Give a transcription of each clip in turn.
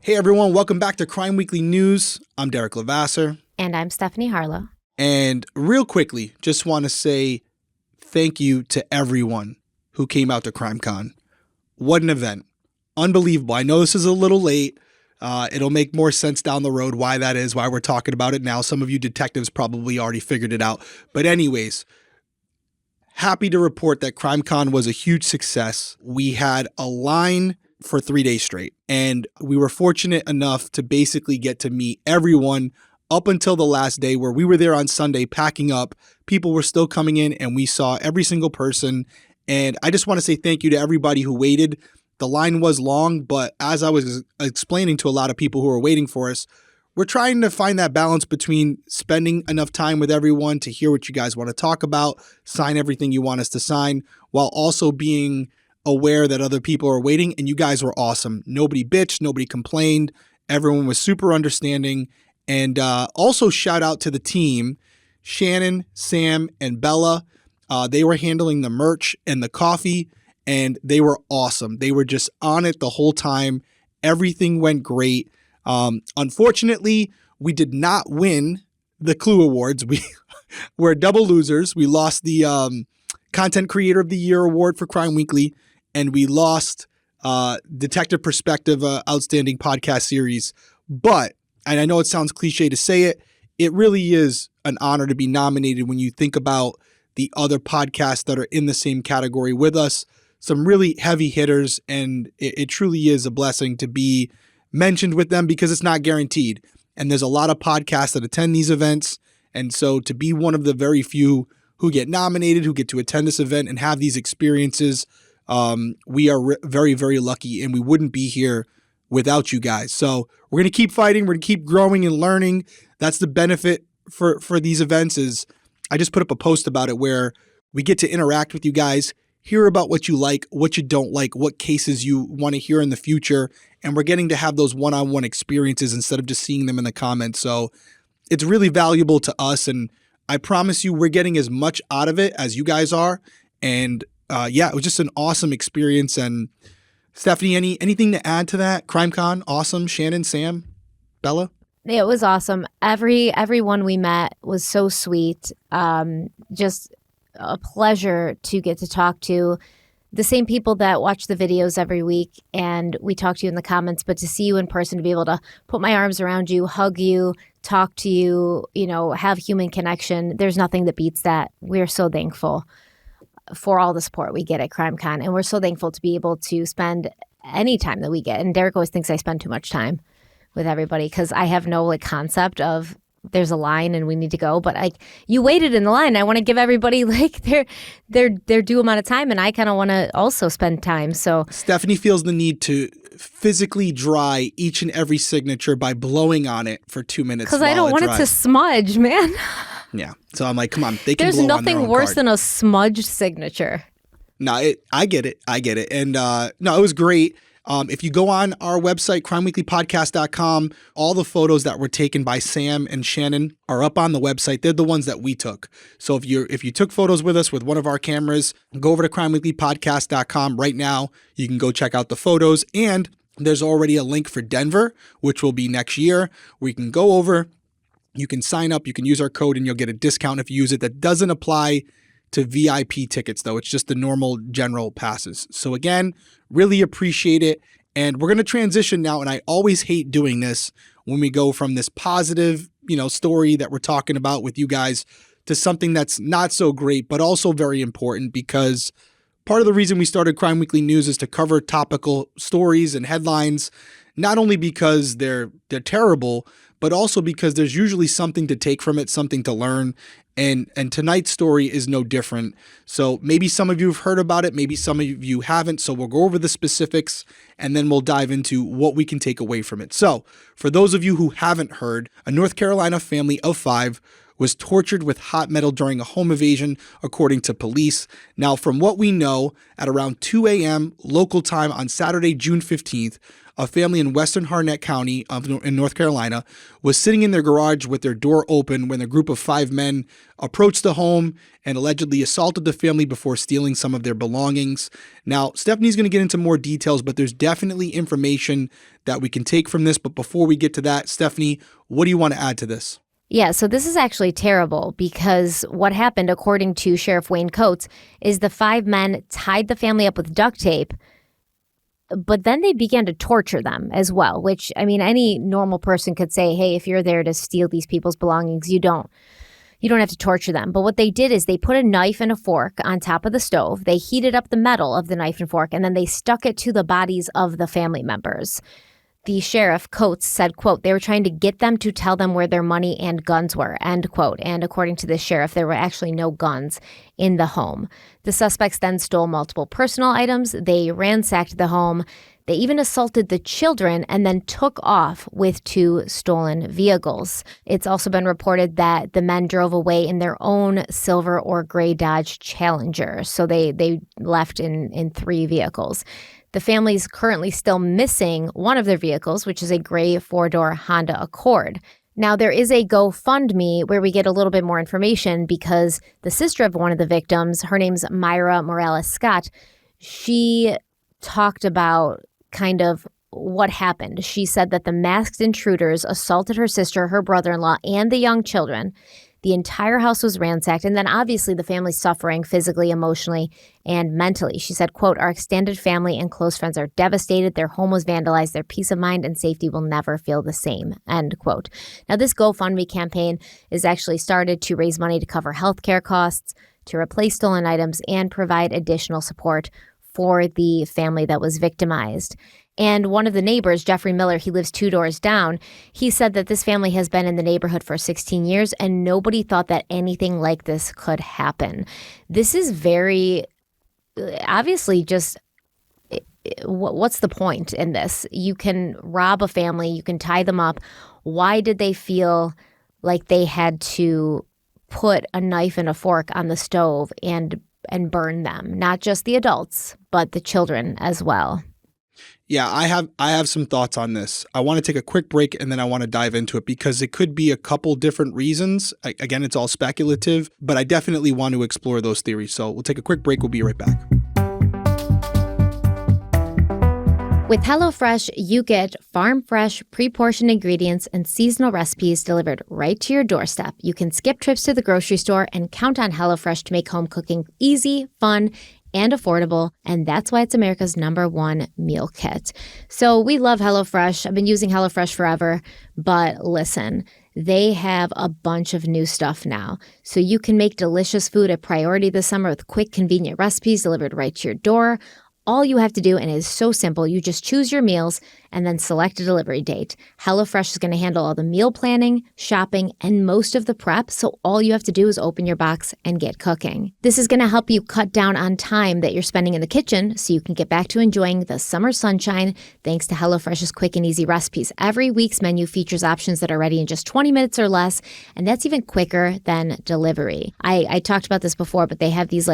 Hey everyone, welcome back to Crime Weekly News. I'm Derek Levasseur. And I'm Stephanie Harlow. And real quickly, just want to say thank you to everyone who came out to CrimeCon. What an event. Unbelievable. I know this is a little late. It'll make more sense down the road why that is, why we're talking about it now. Some of you detectives probably already figured it out. But anyways, happy to report that CrimeCon was a huge success. We had a line for 3 days straight, and we were fortunate enough to basically get to meet everyone up until the last day, where we were there on Sunday packing up. People were still coming in, and we saw every single person. And I just want to say thank you to everybody who waited. The line was long, but as I was explaining to a lot of people who were waiting for us, we're trying to find that balance between spending enough time with everyone to hear what you guys want to talk about, sign everything you want us to sign, while also being aware that other people are waiting. And you guys were awesome. Nobody bitched, nobody complained. Everyone was super understanding. And also shout out to the team, Shannon, Sam, and Bella. They were handling the merch and the coffee, and they were awesome. They were just on it the whole time. Everything went great. Unfortunately, we did not win the Clue Awards. We were double losers. We lost the Content Creator of the Year Award for Crime Weekly, and we lost Detective Perspective Outstanding Podcast Series. But, and I know it sounds cliche to say it, it really is an honor to be nominated when you think about the other podcasts that are in the same category with us. Some really heavy hitters, and it truly is a blessing to be mentioned with them because it's not guaranteed. And there's a lot of podcasts that attend these events. And so to be one of the very few who get nominated, who get to attend this event and have these experiences, we are very, very lucky, and we wouldn't be here without you guys. So we're going to keep fighting. We're going to keep growing and learning. That's the benefit for these events. Is I just put up a post about it where we get to interact with you guys, hear about what you like, what you don't like, what cases you want to hear in the future. And we're getting to have those one-on-one experiences instead of just seeing them in the comments. So it's really valuable to us. And I promise you, we're getting as much out of it as you guys are. And yeah, it was just an awesome experience. And Stephanie, anything to add to that? CrimeCon, awesome. Shannon, Sam, Bella? It was awesome. Everyone we met was so sweet. Just a pleasure to get to talk to the same people that watch the videos every week, and we talk to you in the comments, but to see you in person, to be able to put my arms around you, hug you, talk to you, have human connection. There's nothing that beats that. We're so thankful for all the support we get at CrimeCon, and we're so thankful to be able to spend any time that we get. And Derek always thinks I spend too much time with everybody because I have no concept of there's a line and we need to go, but you waited in the line. I want to give everybody their due amount of time, and I kind of want to also spend time. So Stephanie feels the need to physically dry each and every signature by blowing on it for 2 minutes because I don't want it to smudge, man. Yeah, so I'm like, come on, they can. There's blow nothing on their own worse card. than a smudged signature. No, I get it, and no, it was great. If you go on our website, crimeweeklypodcast.com, all the photos that were taken by Sam and Shannon are up on the website. They're the ones that we took. So if you took photos with us with one of our cameras, go over to crimeweeklypodcast.com right now. You can go check out the photos. And there's already a link for Denver, which will be next year, where you can go over, you can sign up, you can use our code, and you'll get a discount if you use it. That doesn't apply to VIP tickets, though. It's just the normal general passes. So again, really appreciate it. And we're going to transition now. And I always hate doing this when we go from this positive, story that we're talking about with you guys to something that's not so great, but also very important, because part of the reason we started Crime Weekly News is to cover topical stories and headlines, not only because they're terrible, but also because there's usually something to take from it, something to learn. And tonight's story is no different. So maybe some of you have heard about it, maybe some of you haven't. So we'll go over the specifics, and then we'll dive into what we can take away from it. So for those of you who haven't heard, a North Carolina family of 5 was tortured with hot metal during a home invasion, according to police. Now, from what we know, at around 2 a.m. local time on Saturday, June 15th, A family in Western Harnett County in North Carolina was sitting in their garage with their door open when a group of 5 men approached the home and allegedly assaulted the family before stealing some of their belongings. Now, Stephanie's going to get into more details, but there's definitely information that we can take from this. But before we get to that, Stephanie, what do you want to add to this? Yeah, so this is actually terrible because what happened, according to Sheriff Wayne Coates, is the 5 men tied the family up with duct tape, but then they began to torture them as well, which, I mean, any normal person could say, hey, if you're there to steal these people's belongings, you don't have to torture them. But what they did is they put a knife and a fork on top of the stove. They heated up the metal of the knife and fork, and then they stuck it to the bodies of the family members. The sheriff, Coates, said, quote, they were trying to get them to tell them where their money and guns were, end quote. And according to the sheriff, there were actually no guns in the home. The suspects then stole multiple personal items. They ransacked the home. They even assaulted the children and then took off with 2 stolen vehicles. It's also been reported that the men drove away in their own silver or gray Dodge Challenger. So they left in 3 vehicles. The family's currently still missing one of their vehicles, which is a gray 4-door Honda Accord. Now, there is a GoFundMe where we get a little bit more information because the sister of one of the victims, her name's Myra Morales Scott, she talked about kind of what happened. She said that the masked intruders assaulted her sister, her brother-in-law, and the young children. The entire house was ransacked, and then obviously the family's suffering physically, emotionally, and mentally. She said, quote, our extended family and close friends are devastated. Their home was vandalized. Their peace of mind and safety will never feel the same, end quote. Now, this GoFundMe campaign is actually started to raise money to cover healthcare costs, to replace stolen items, and provide additional support for the family that was victimized. And one of the neighbors, Jeffrey Miller, he lives 2 doors down. He said that this family has been in the neighborhood for 16 years and nobody thought that anything like this could happen. This is very obviously just what's the point in this? You can rob a family, you can tie them up. Why did they feel like they had to put a knife and a fork on the stove and burn them? Not just the adults, but the children as well. Yeah, I have some thoughts on this. I want to take a quick break and then I want to dive into it because it could be a couple different reasons. Again, it's all speculative, but I definitely want to explore those theories. So we'll take a quick break. We'll be right back. With HelloFresh, you get farm-fresh, pre-portioned ingredients and seasonal recipes delivered right to your doorstep. You can skip trips to the grocery store and count on HelloFresh to make home cooking easy, fun, and affordable, and that's why it's America's #1 meal kit. So we love HelloFresh. I've been using HelloFresh forever, but listen, they have a bunch of new stuff now. So you can make delicious food a priority this summer with quick, convenient recipes delivered right to your door. All you have to do, and it is so simple, you just choose your meals and then select a delivery date. HelloFresh is going to handle all the meal planning, shopping, and most of the prep, so all you have to do is open your box and get cooking. This is going to help you cut down on time that you're spending in the kitchen so you can get back to enjoying the summer sunshine thanks to HelloFresh's quick and easy recipes. Every week's menu features options that are ready in just 20 minutes or less, and that's even quicker than delivery. I talked about this before, but they have these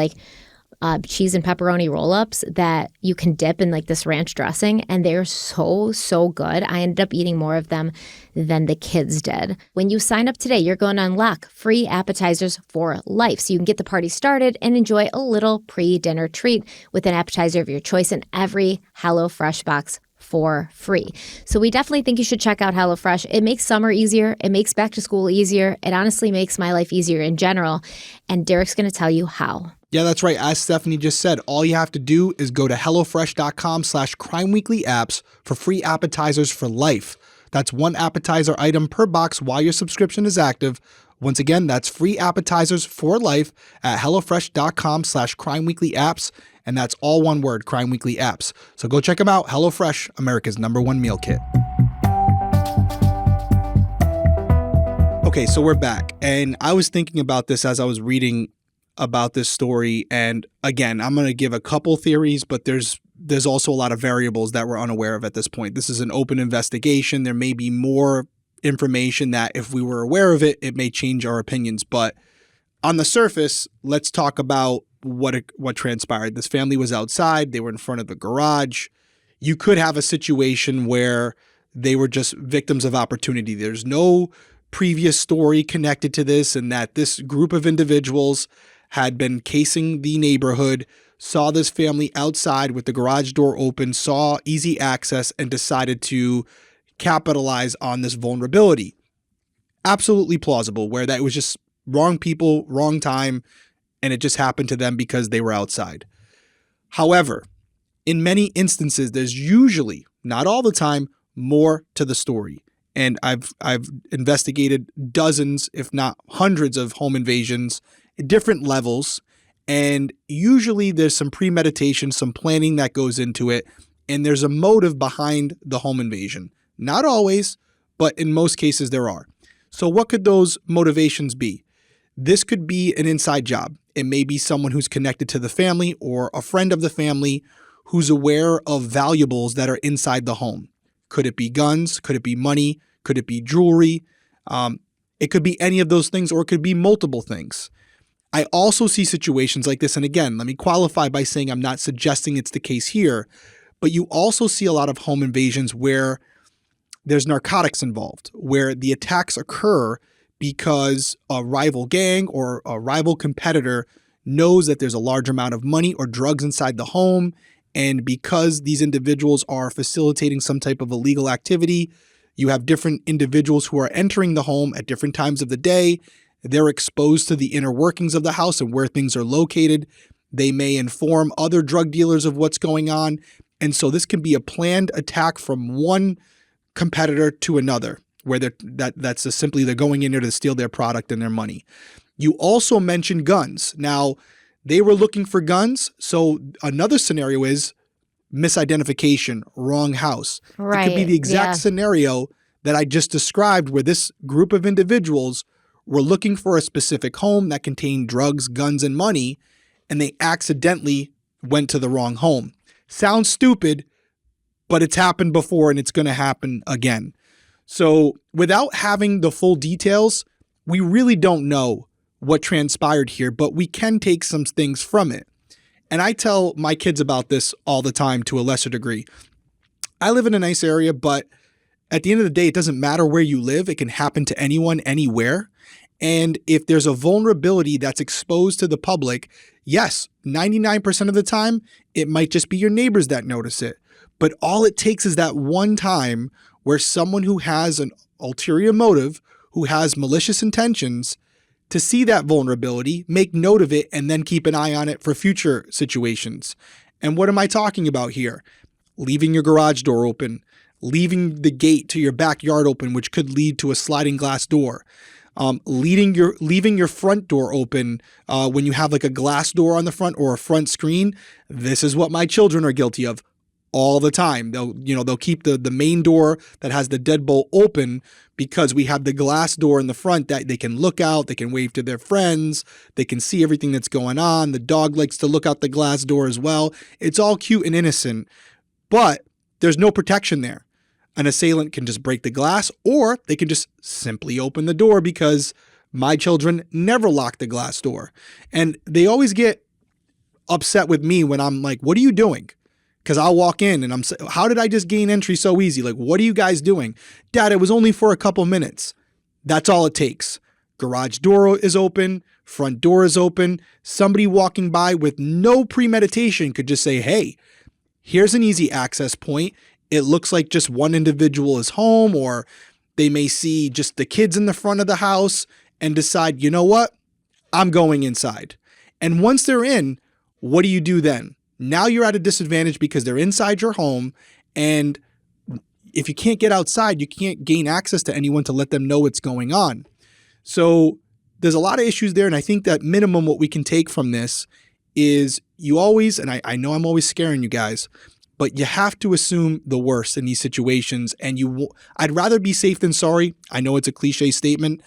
cheese and pepperoni roll-ups that you can dip in this ranch dressing, and they're so good. I ended up eating more of them than the kids did. When you sign up today, you're going to unlock free appetizers for life, so you can get the party started and enjoy a little pre-dinner treat with an appetizer of your choice in every HelloFresh box for free. So we definitely think you should check out HelloFresh. It makes summer easier. It makes back to school easier. It honestly makes my life easier in general. And Derek's going to tell you how. Yeah, that's right. As Stephanie just said, all you have to do is go to HelloFresh.com/crimeweeklyapps for free appetizers for life. That's 1 appetizer item per box while your subscription is active. Once again, that's free appetizers for life at HelloFresh.com/crimeweeklyapps. And that's all one word, Crime Weekly Apps. So go check them out. HelloFresh, America's #1 meal kit. Okay, so we're back. And I was thinking about this as I was reading about this story. And again, I'm going to give a couple theories, but there's also a lot of variables that we're unaware of at this point. This is an open investigation. There may be more information that if we were aware of it, it may change our opinions. But on the surface, let's talk about what transpired. This family was outside. They were in front of the garage. You could have a situation where they were just victims of opportunity. There's no previous story connected to this, and that this group of individuals had been casing the neighborhood, saw this family outside with the garage door open, saw easy access, and decided to capitalize on this vulnerability. Absolutely plausible, where that was just wrong people, wrong time, and it just happened to them because they were outside. However, in many instances, there's usually, not all the time, more to the story. And I've investigated dozens, if not hundreds, of home invasions at different levels. And usually there's some premeditation, some planning that goes into it. And there's a motive behind the home invasion. Not always, but in most cases there are. So what could those motivations be? This could be an inside job. It may be someone who's connected to the family or a friend of the family who's aware of valuables that are inside the home. Could it be guns? Could it be money? Could it be jewelry? It could be any of those things, or it could be multiple things. I also see situations like this, and again, let me qualify by saying I'm not suggesting it's the case here, but you also see a lot of home invasions where there's narcotics involved, where the attacks occur because a rival gang or a rival competitor knows that there's a large amount of money or drugs inside the home. And because these individuals are facilitating some type of illegal activity, you have different individuals who are entering the home at different times of the day. They're exposed to the inner workings of the house and where things are located. They may inform other drug dealers of what's going on. And so this can be a planned attack from one competitor to another, where that's simply they're going in there to steal their product and their money. You also mentioned guns. Now, they were looking for guns, so another scenario is misidentification, wrong house. Right. It could be the exact scenario that I just described, where this group of individuals were looking for a specific home that contained drugs, guns, and money, and they accidentally went to the wrong home. Sounds stupid, but it's happened before and it's going to happen again. So without having the full details, we really don't know what transpired here, but we can take some things from it. And I tell my kids about this all the time to a lesser degree. I live in a nice area, but at the end of the day, it doesn't matter where you live. It can happen to anyone, anywhere. And if there's a vulnerability that's exposed to the public, yes, 99% of the time, it might just be your neighbors that notice it. But all it takes is that one time where someone who has an ulterior motive, who has malicious intentions, to see that vulnerability, make note of it, and then keep an eye on it for future situations. And what am I talking about here? Leaving your garage door open, leaving the gate to your backyard open, which could lead to a sliding glass door. Leaving your front door open when you have like a glass door on the front or a front screen. This is what my children are guilty of all the time. They'll keep the main door that has the deadbolt open because we have the glass door in the front that they can look out, they can wave to their friends, they can see everything that's going on. The dog likes to look out the glass door as well. It's all cute and innocent, but there's no protection there. An assailant can just break the glass, or they can just simply open the door, because my children never lock the glass door. And they always get upset with me when I'm like, what are you doing? Because I'll walk in and how did I just gain entry so easy? Like, what are you guys doing? Dad, it was only for a couple minutes. That's all it takes. Garage door is open. Front door is open. Somebody walking by with no premeditation could just say, hey, here's an easy access point. It looks like just one individual is home, or they may see just the kids in the front of the house and decide, you know what? I'm going inside. And once they're in, what do you do then? Now you're at a disadvantage because they're inside your home, and if you can't get outside, you can't gain access to anyone to let them know what's going on. So there's a lot of issues there, and I think that minimum what we can take from this is you always, and I know I'm always scaring you guys, but you have to assume the worst in these situations, and I'd rather be safe than sorry. I know it's a cliche statement,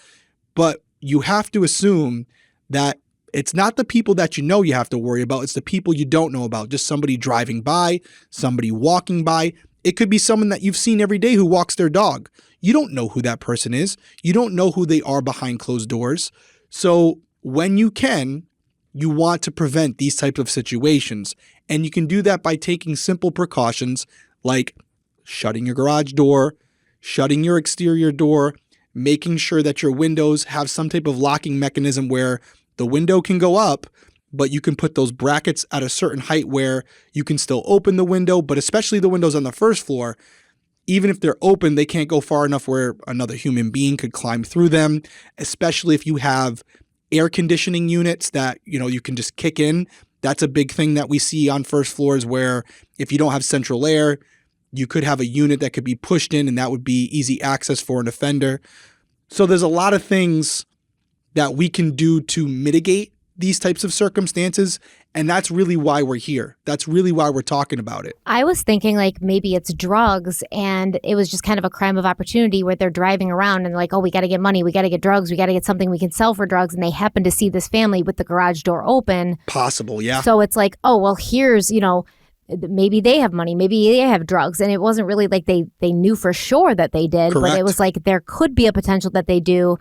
but you have to assume that it's not the people that you know you have to worry about. It's the people you don't know about. Just somebody driving by, somebody walking by. It could be someone that you've seen every day who walks their dog. You don't know who that person is. You don't know who they are behind closed doors. So when you can, you want to prevent these types of situations. And you can do that by taking simple precautions, like shutting your garage door, shutting your exterior door, making sure that your windows have some type of locking mechanism where the window can go up, but you can put those brackets at a certain height where you can still open the window, but especially the windows on the first floor, even if they're open, they can't go far enough where another human being could climb through them, especially if you have air conditioning units that, you can just kick in. That's a big thing that we see on first floors where if you don't have central air, you could have a unit that could be pushed in and that would be easy access for an offender. So there's a lot of things that we can do to mitigate these types of circumstances. And that's really why we're here. That's really why we're talking about it. I was thinking like maybe it's drugs and it was just kind of a crime of opportunity where they're driving around and like, oh, we got to get money. We got to get drugs. We got to get something we can sell for drugs. And they happen to see this family with the garage door open. Possible, yeah. So it's like, oh, well, here's, maybe they have money. Maybe they have drugs. And it wasn't really like they knew for sure that they did. Correct. But it was like there could be a potential that they do.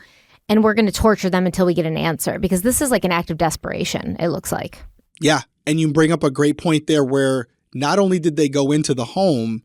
And we're going to torture them until we get an answer because this is like an act of desperation, it looks like. Yeah. And you bring up a great point there where not only did they go into the home,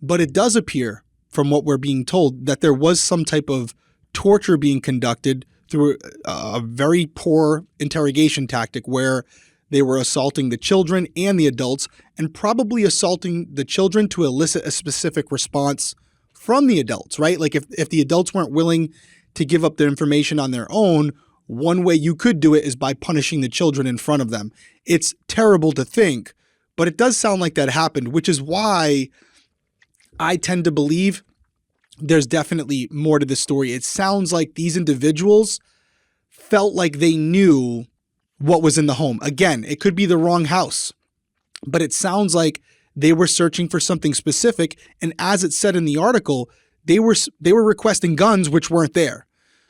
but it does appear from what we're being told that there was some type of torture being conducted through a very poor interrogation tactic where they were assaulting the children and the adults and probably assaulting the children to elicit a specific response from the adults, right? Like if the adults weren't willing to give up their information on their own, one way you could do it is by punishing the children in front of them. It's terrible to think, but it does sound like that happened, which is why I tend to believe there's definitely more to this story. It sounds like these individuals felt like they knew what was in the home. Again, it could be the wrong house, but it sounds like they were searching for something specific. And as it said in the article, they were requesting guns, which weren't there.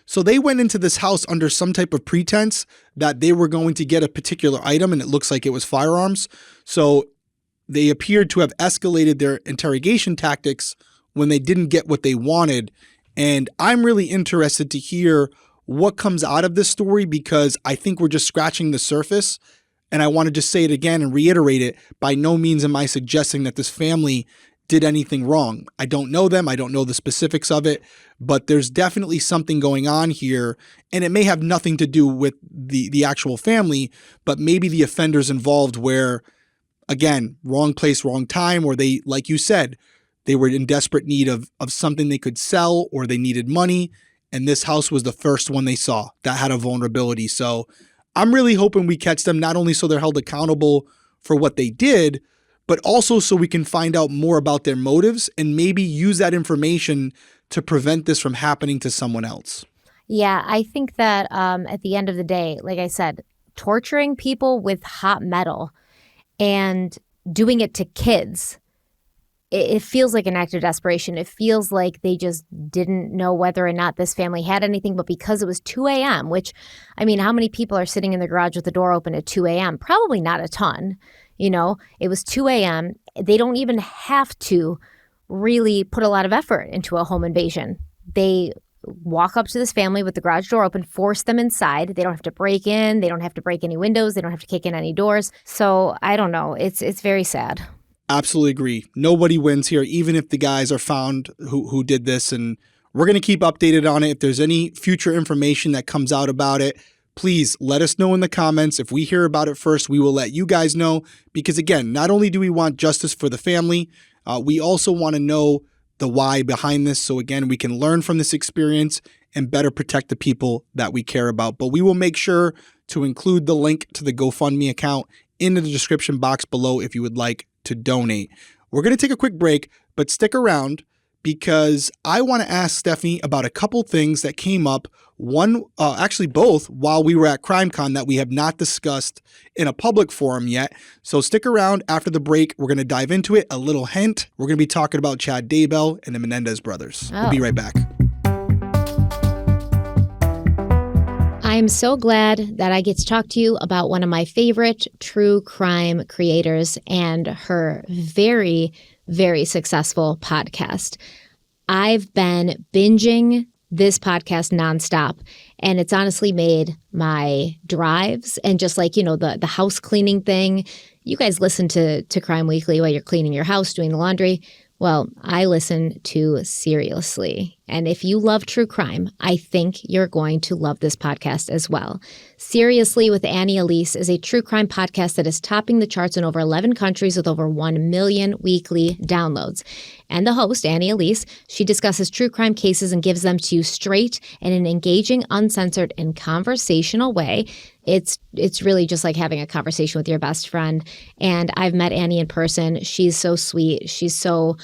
So they went into this house under some type of pretense that they were going to get a particular item, and it looks like it was firearms. So they appeared to have escalated their interrogation tactics when they didn't get what they wanted. And I'm really interested to hear what comes out of this story because I think we're just scratching the surface. And I want to just say it again and reiterate it. By no means am I suggesting that this family did anything wrong. I don't know them. I don't know the specifics of it, but there's definitely something going on here. And it may have nothing to do with the actual family, but maybe the offenders involved where, again, wrong place, wrong time, or they, like you said, they were in desperate need of something they could sell or they needed money. And this house was the first one they saw that had a vulnerability. So I'm really hoping we catch them, not only so they're held accountable for what they did, but also so we can find out more about their motives and maybe use that information to prevent this from happening to someone else. Yeah, I think that at the end of the day, like I said, torturing people with hot metal and doing it to kids, it feels like an act of desperation. It feels like they just didn't know whether or not this family had anything, but because it was 2 a.m., which, I mean, how many people are sitting in the garage with the door open at 2 a.m.? Probably not a ton. It was 2 a.m. They don't even have to really put a lot of effort into a home invasion. They walk up to this family with the garage door open, force them inside. They don't have to break in. They don't have to break any windows. They don't have to kick in any doors. So I don't know. It's very sad. Absolutely agree. Nobody wins here, even if the guys are found who did this. And we're going to keep updated on it. If there's any future information that comes out about it, please let us know in the comments. If we hear about it first, we will let you guys know. Because again, not only do we want justice for the family, we also want to know the why behind this. So again, we can learn from this experience and better protect the people that we care about. But we will make sure to include the link to the GoFundMe account in the description box below if you would like to donate. We're going to take a quick break, but stick around because I want to ask Stephanie about a couple things that came up. One, actually both, while we were at CrimeCon that we have not discussed in a public forum yet. So stick around after the break. We're going to dive into it. A little hint, we're going to be talking about Chad Daybell and the Menendez brothers. We'll be right back. I'm so glad that I get to talk to you about one of my favorite true crime creators and her very, very successful podcast. I've been binging this podcast nonstop, and it's honestly made my drives and just like, the house cleaning thing. You guys listen to Crime Weekly while you're cleaning your house, doing the laundry. Well, I listen to Serialously, and if you love true crime, I think you're going to love this podcast as well. Serialously with Annie Elise is a true crime podcast that is topping the charts in over 11 countries with over 1 million weekly downloads. And the host, Annie Elise, she discusses true crime cases and gives them to you straight in an engaging, uncensored, and conversational way. It's really just like having a conversation with your best friend. And I've met Annie in person. She's so sweet. She's so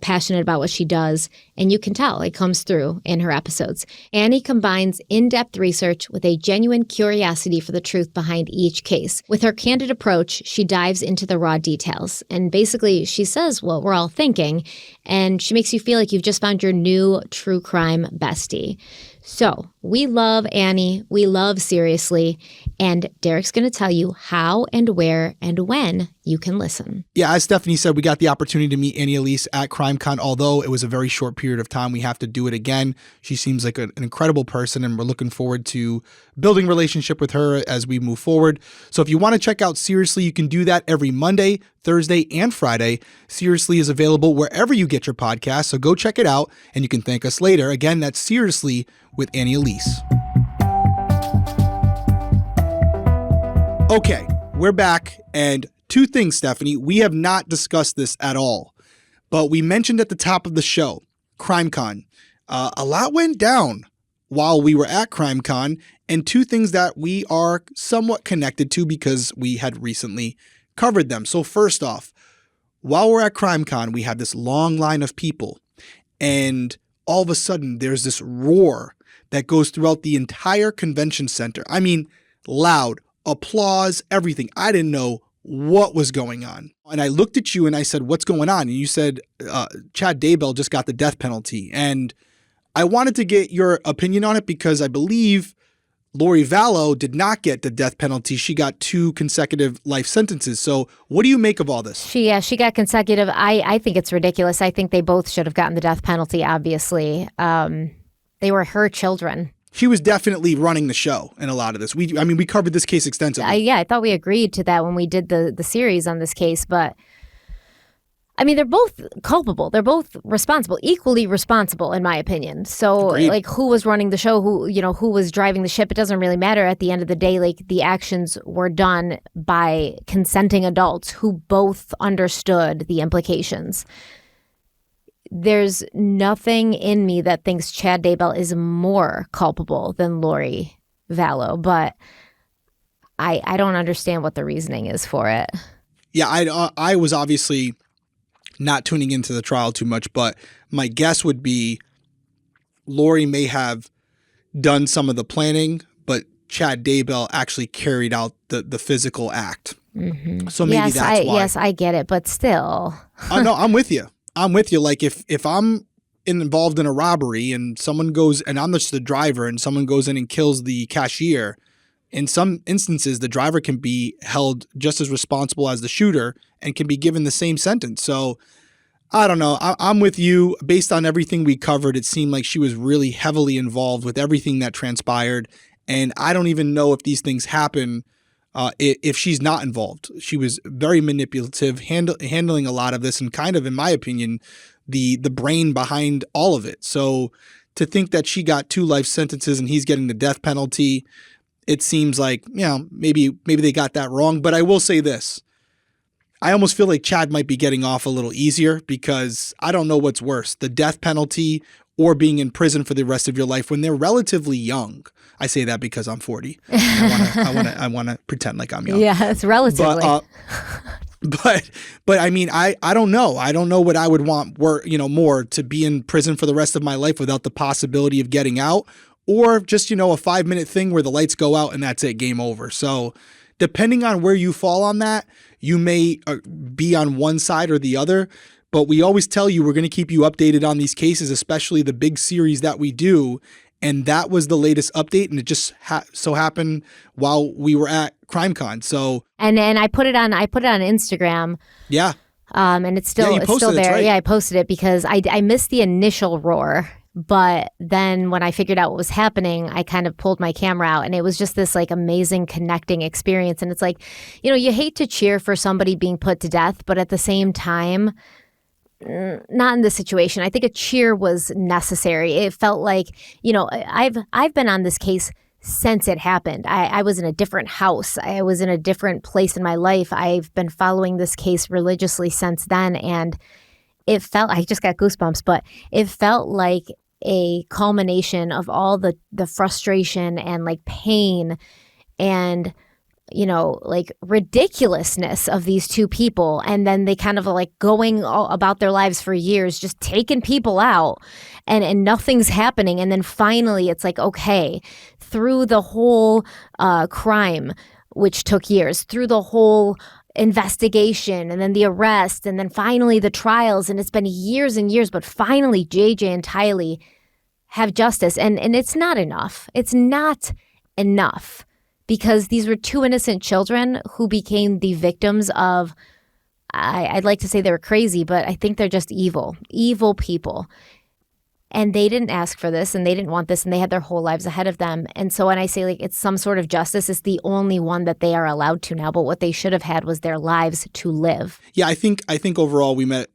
passionate about what she does, and you can tell it comes through in her episodes. Annie combines in-depth research with a genuine curiosity for the truth behind each case. With her candid approach, she dives into the raw details, and basically she says what we're all thinking, and she makes you feel like you've just found your new true crime bestie. So we love Annie, we love Seriously, and Derek's going to tell you how and where and when you can listen. Yeah, as Stephanie said, we got the opportunity to meet Annie Elise at CrimeCon, although it was a very short period of time. We have to do it again. She seems like an incredible person, and we're looking forward to building a relationship with her as we move forward. So if you want to check out Seriously, you can do that every Monday, Thursday, and Friday. Seriously is available wherever you get your podcasts, so go check it out, and you can thank us later. Again, that's Seriously with Annie Elise. Okay, we're back, and two things, Stephanie. We have not discussed this at all, but we mentioned at the top of the show, CrimeCon. A lot went down while we were at CrimeCon, and two things that we are somewhat connected to because we had recently covered them. So first off, while we're at CrimeCon, we had this long line of people, and all of a sudden there's this roar that goes throughout the entire convention center. I mean, loud, applause, everything. I didn't know what was going on. And I looked at you and I said, what's going on? And you said, Chad Daybell just got the death penalty. And I wanted to get your opinion on it because I believe Lori Vallow did not get the death penalty. She got 2 consecutive life sentences. So what do you make of all this? She got consecutive. I think it's ridiculous. I think they both should have gotten the death penalty, obviously. They were her children. She was definitely running the show in a lot of this. We covered this case extensively. I thought we agreed to that when we did the series on this case, but I mean, they're both culpable. They're both responsible, equally responsible, in my opinion. So, Agreed. like, who was running the show, who was driving the ship, it doesn't really matter at the end of the day. Like, the actions were done by consenting adults who both understood the implications. There's nothing in me that thinks Chad Daybell is more culpable than Lori Vallow, but I don't understand what the reasoning is for it. Yeah, I was obviously not tuning into the trial too much, but my guess would be Lori may have done some of the planning, but Chad Daybell actually carried out the physical act. Mm-hmm. So maybe that's why. Yes, I get it, but still. No, I'm with you. Like if I'm involved in a robbery and someone goes, and I'm just the driver, and someone goes in and kills the cashier, in some instances, the driver can be held just as responsible as the shooter and can be given the same sentence. So I don't know. I'm with you. Based on everything we covered, it seemed like she was really heavily involved with everything that transpired. And I don't even know if these things happen if she's not involved. She was very manipulative, handling a lot of this, and kind of, in my opinion, the brain behind all of it. So to think that she got 2 life sentences and he's getting the death penalty, it seems like, maybe they got that wrong. But I will say this. I almost feel like Chad might be getting off a little easier because I don't know what's worse, the death penalty or being in prison for the rest of your life when they're relatively young. I say that because I'm 40. I want to pretend like I'm young. Yeah, it's relatively. But I mean, I don't know. I don't know what I would want more to be in prison for the rest of my life without the possibility of getting out, or just, a 5-minute thing where the lights go out and that's it, game over. So depending on where you fall on that, you may be on one side or the other. But we always tell you we're going to keep you updated on these cases, especially the big series that we do. And that was the latest update, and it just so happened while we were at CrimeCon. So and I put it on Instagram. Yeah. And it's still there. Right. Yeah, I posted it because I missed the initial roar, but then when I figured out what was happening, I kind of pulled my camera out, and it was just this like amazing connecting experience. And it's like, you hate to cheer for somebody being put to death, but at the same time, not in this situation. I think a cheer was necessary. It felt like, I've been on this case since it happened. I was in a different house. I was in a different place in my life. I've been following this case religiously since then. And it felt, I just got goosebumps, but it felt like a culmination of all the frustration and like pain and like ridiculousness of these two people. And then they kind of like going about their lives for years, just taking people out and nothing's happening. And then finally it's like, okay, through the whole crime, which took years, through the whole investigation and then the arrest and then finally the trials. And it's been years and years, but finally JJ and Tylee have justice. And it's not enough. It's not enough. Because these were two innocent children who became the victims of, I'd like to say they were crazy, but I think they're just evil people. And they didn't ask for this and they didn't want this and they had their whole lives ahead of them. And so when I say like it's some sort of justice, it's the only one that they are allowed to now. But what they should have had was their lives to live. Yeah, I think overall we met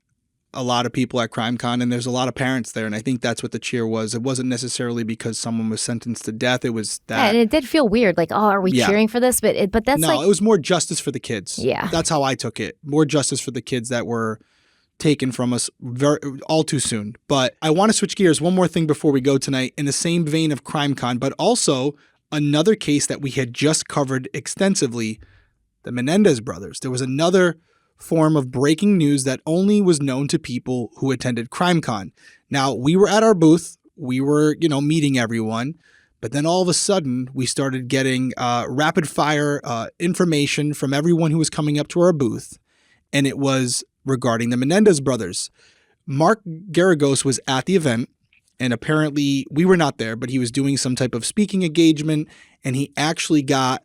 a lot of people at CrimeCon, and there's a lot of parents there, and I think that's what the cheer was. It wasn't necessarily because someone was sentenced to death. It was that. Yeah, and it did feel weird, like, oh, are we cheering for this? But that's no, it was more justice for the kids. Yeah, that's how I took it. More justice for the kids that were taken from us all too soon. But I want to switch gears. One more thing before we go tonight, in the same vein of CrimeCon, but also another case that we had just covered extensively, the Menendez brothers. There was another form of breaking news that only was known to people who attended CrimeCon. Now, we were at our booth. We were, meeting everyone. But then all of a sudden, we started getting rapid fire information from everyone who was coming up to our booth. And it was regarding the Menendez brothers. Mark Garagos was at the event. And apparently, we were not there, but he was doing some type of speaking engagement. And he actually got,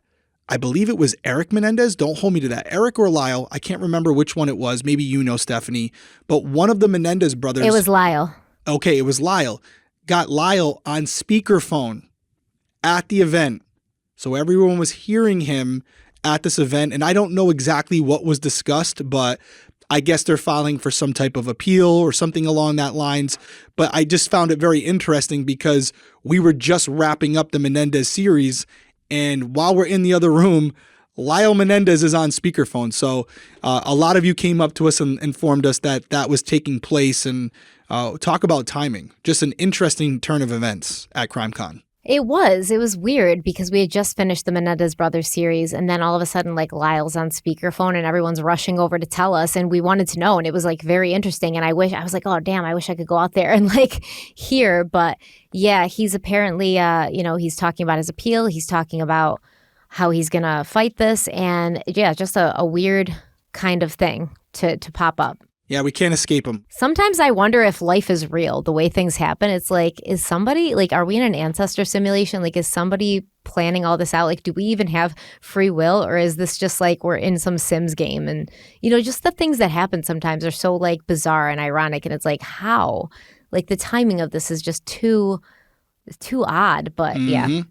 I believe it was Eric Menendez. Don't hold me to that. Eric or Lyle. I can't remember which one it was. Maybe Stephanie. But one of the Menendez brothers. It was Lyle. Okay, it was Lyle. Got Lyle on speakerphone at the event. So everyone was hearing him at this event. And I don't know exactly what was discussed, but I guess they're filing for some type of appeal or something along that lines. But I just found it very interesting because we were just wrapping up the Menendez series. And while we're in the other room, Lyle Menendez is on speakerphone. So a lot of you came up to us and informed us that was taking place. And talk about timing. Just an interesting turn of events at CrimeCon. It was weird because we had just finished the Menendez brothers series. And then all of a sudden, like, Lyle's on speakerphone and everyone's rushing over to tell us. And we wanted to know. And it was like very interesting. And I was like, oh, damn, I wish I could go out there and like hear. But yeah, he's apparently, he's talking about his appeal. He's talking about how he's going to fight this. And yeah, just a weird kind of thing to pop up. Yeah, we can't escape him. Sometimes I wonder if life is real, the way things happen. It's like, is somebody, like, are we in an ancestor simulation? Like, is somebody planning all this out? Like, do we even have free will? Or is this just like we're in some Sims game? And, just the things that happen sometimes are so, like, bizarre and ironic. And it's like, how? Like, the timing of this is just too odd. But yeah.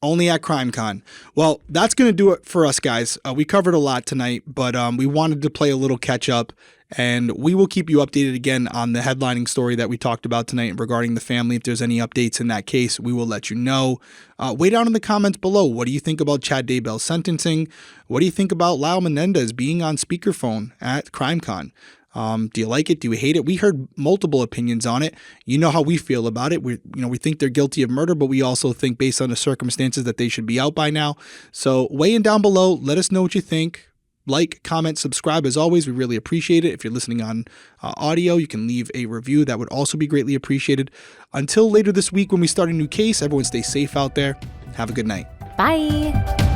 Only at CrimeCon. Well, that's going to do it for us, guys. We covered a lot tonight, but we wanted to play a little catch up. And we will keep you updated again on the headlining story that we talked about tonight regarding the family. If there's any updates in that case, we will let you know. Way down in the comments below, what do you think about Chad Daybell's sentencing? What do you think about Lyle Menendez being on speakerphone at CrimeCon? Do you like it? Do you hate it? We heard multiple opinions on it. You know how we feel about it. We think they're guilty of murder, but we also think based on the circumstances that they should be out by now. So weigh in down below. Let us know what you think. Like, comment, subscribe. As always, we really appreciate it. If you're listening on audio, you can leave a review. That would also be greatly appreciated. Until later this week when we start a new case, everyone stay safe out there. Have a good night. Bye.